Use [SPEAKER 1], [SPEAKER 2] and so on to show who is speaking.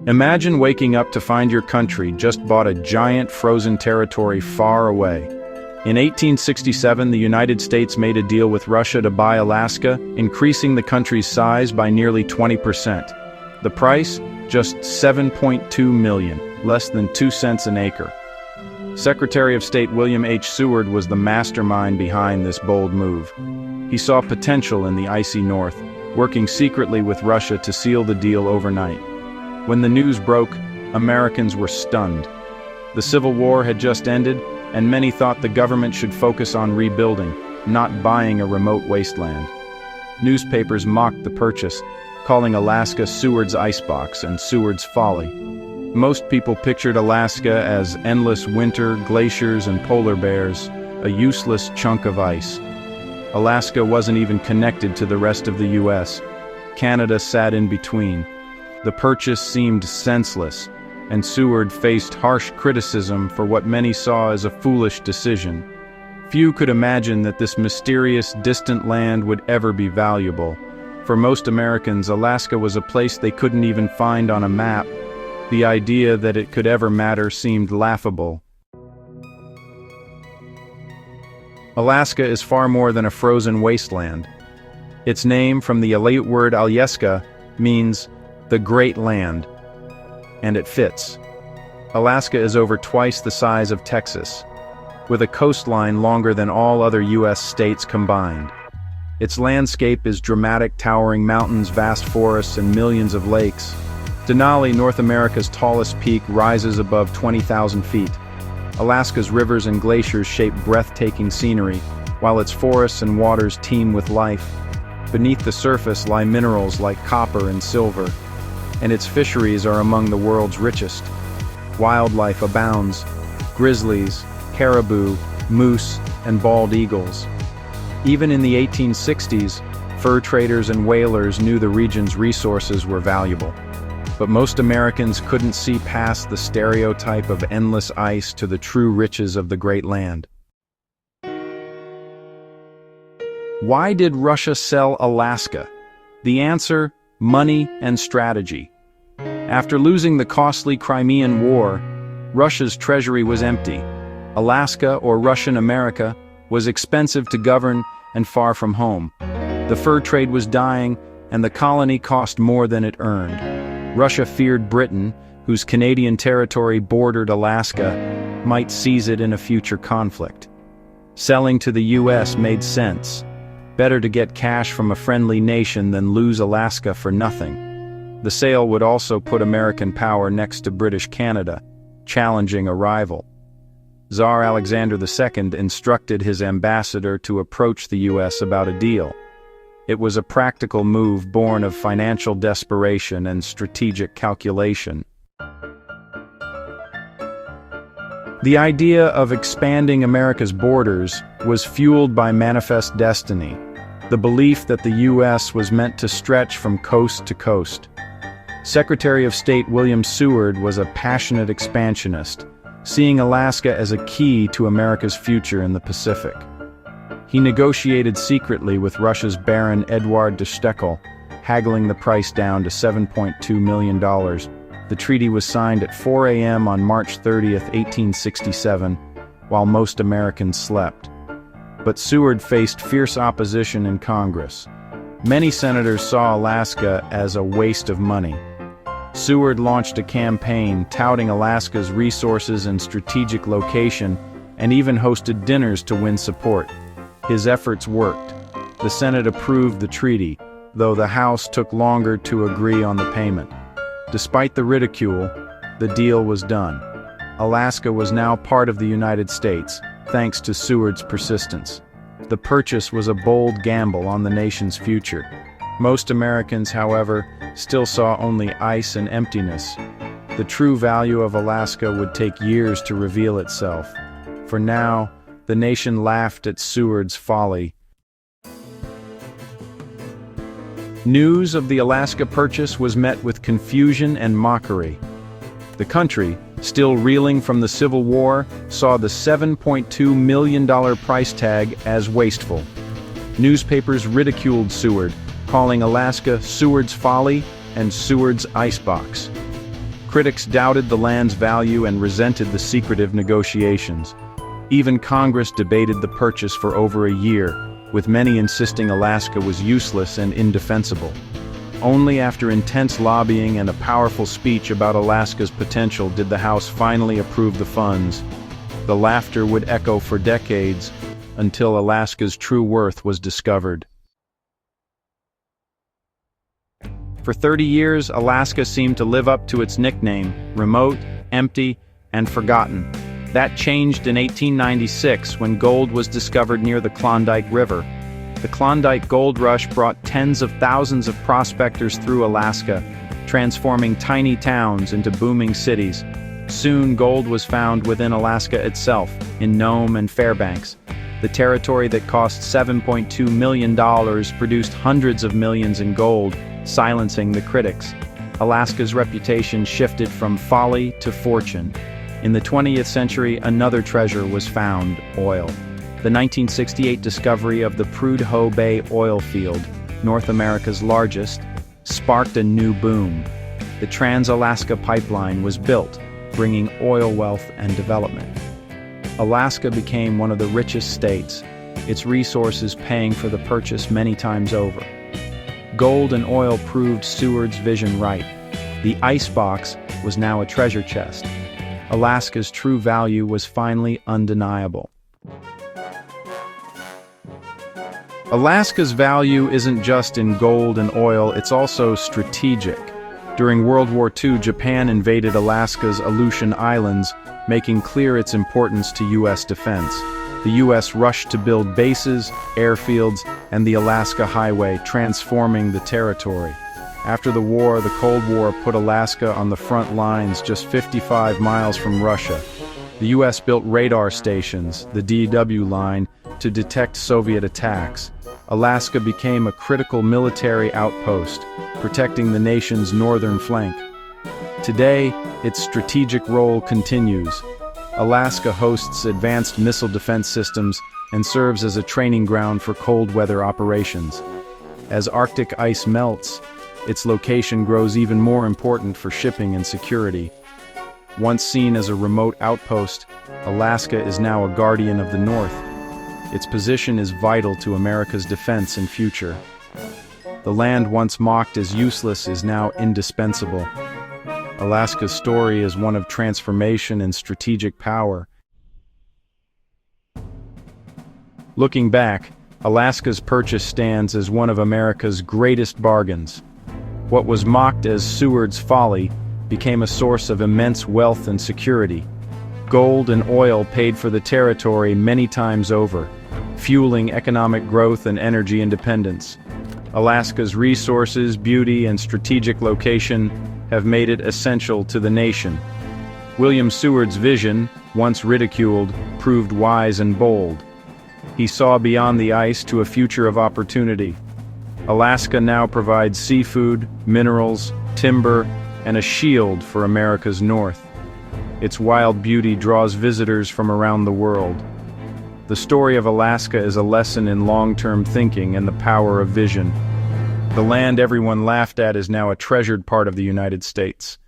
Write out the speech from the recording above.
[SPEAKER 1] Imagine waking up to find your country just bought a giant frozen territory far away. In 1867, the United States made a deal with Russia to buy Alaska, increasing the country's size by nearly 20%. The price? Just $7.2 million, less than 2 cents an acre. Secretary of State William H. Seward was the mastermind behind this bold move. He saw potential in the icy north, working secretly with Russia to seal the deal overnight. When the news broke, Americans were stunned. The Civil War had just ended, and many thought the government should focus on rebuilding, not buying a remote wasteland. Newspapers mocked the purchase, calling Alaska Seward's icebox and Seward's folly. Most people pictured Alaska as endless winter, glaciers, and polar bears, a useless chunk of ice. Alaska wasn't even connected to the rest of the U.S. Canada sat in between. The purchase seemed senseless, and Seward faced harsh criticism for what many saw as a foolish decision. Few could imagine that this mysterious, distant land would ever be valuable. For most Americans, Alaska was a place they couldn't even find on a map. The idea that it could ever matter seemed laughable. Alaska is far more than a frozen wasteland. Its name, from the Aleut word Alyeska, means the Great Land, and it fits. Alaska is over twice the size of Texas, with a coastline longer than all other U.S. states combined. Its landscape is dramatic, towering mountains, vast forests, and millions of lakes. Denali, North America's tallest peak, rises above 20,000 feet. Alaska's rivers and glaciers shape breathtaking scenery, while its forests and waters teem with life. Beneath the surface lie minerals like copper and silver, and its fisheries are among the world's richest. Wildlife abounds: grizzlies, caribou, moose, and bald eagles. Even in the 1860s, fur traders and whalers knew the region's resources were valuable. But most Americans couldn't see past the stereotype of endless ice to the true riches of the Great Land. Why did Russia sell Alaska? The answer: money and strategy. After losing the costly Crimean War, Russia's treasury was empty. Alaska, or Russian America, was expensive to govern and far from home. The fur trade was dying, and the colony cost more than it earned. Russia feared Britain, whose Canadian territory bordered Alaska, might seize it in a future conflict. Selling to the U.S. made sense. Better to get cash from a friendly nation than lose Alaska for nothing. The sale would also put American power next to British Canada, challenging a rival. Tsar Alexander II instructed his ambassador to approach the U.S. about a deal. It was a practical move born of financial desperation and strategic calculation. The idea of expanding America's borders was fueled by manifest destiny, the belief that the U.S. was meant to stretch from coast to coast. Secretary of State William Seward was a passionate expansionist, seeing Alaska as a key to America's future in the Pacific. He negotiated secretly with Russia's Baron Eduard de Steckel, haggling the price down to $7.2 million. The treaty was signed at 4 a.m. on March 30, 1867, while most Americans slept. But Seward faced fierce opposition in Congress. Many senators saw Alaska as a waste of money. Seward launched a campaign touting Alaska's resources and strategic location, and even hosted dinners to win support. His efforts worked. The Senate approved the treaty, though the House took longer to agree on the payment. Despite the ridicule, the deal was done. Alaska was now part of the United States, thanks to Seward's persistence. The purchase was a bold gamble on the nation's future. Most Americans, however, still saw only ice and emptiness. The true value of Alaska would take years to reveal itself. For now, the nation laughed at Seward's folly. News of the Alaska purchase was met with confusion and mockery. The country, still reeling from the Civil War, saw the $7.2 million price tag as wasteful. Newspapers ridiculed Seward, calling Alaska Seward's folly and Seward's icebox. Critics doubted the land's value and resented the secretive negotiations. Even Congress debated the purchase for over a year, with many insisting Alaska was useless and indefensible. Only after intense lobbying and a powerful speech about Alaska's potential did the House finally approve the funds. The laughter would echo for decades, until Alaska's true worth was discovered. For 30 years, Alaska seemed to live up to its nickname, remote, empty, and forgotten. That changed in 1896 when gold was discovered near the Klondike River. The Klondike Gold Rush brought tens of thousands of prospectors through Alaska, transforming tiny towns into booming cities. Soon, gold was found within Alaska itself, in Nome and Fairbanks. The territory that cost $7.2 million produced hundreds of millions in gold, silencing the critics. Alaska's reputation shifted from folly to fortune. In the 20th century, another treasure was found: oil. The 1968 discovery of the Prudhoe Bay oil field, North America's largest, sparked a new boom. The Trans-Alaska Pipeline was built, bringing oil wealth and development. Alaska became one of the richest states, its resources paying for the purchase many times over. Gold and oil proved Seward's vision right. The icebox was now a treasure chest. Alaska's true value was finally undeniable. Alaska's value isn't just in gold and oil, it's also strategic. During World War II, Japan invaded Alaska's Aleutian Islands, making clear its importance to U.S. defense. The U.S. rushed to build bases, airfields, and the Alaska Highway, transforming the territory. After the war, the Cold War put Alaska on the front lines just 55 miles from Russia. The U.S. built radar stations, the DW line, to detect Soviet attacks. Alaska became a critical military outpost, protecting the nation's northern flank. Today, its strategic role continues. Alaska hosts advanced missile defense systems and serves as a training ground for cold weather operations. As Arctic ice melts, its location grows even more important for shipping and security. Once seen as a remote outpost, Alaska is now a guardian of the North. Its position is vital to America's defense and future. The land once mocked as useless is now indispensable. Alaska's story is one of transformation and strategic power. Looking back, Alaska's purchase stands as one of America's greatest bargains. What was mocked as Seward's folly became a source of immense wealth and security. Gold and oil paid for the territory many times over, fueling economic growth and energy independence. Alaska's resources, beauty, and strategic location have made it essential to the nation. William Seward's vision, once ridiculed, proved wise and bold. He saw beyond the ice to a future of opportunity. Alaska now provides seafood, minerals, timber, and a shield for America's north. Its wild beauty draws visitors from around the world. The story of Alaska is a lesson in long-term thinking and the power of vision. The land everyone laughed at is now a treasured part of the United States.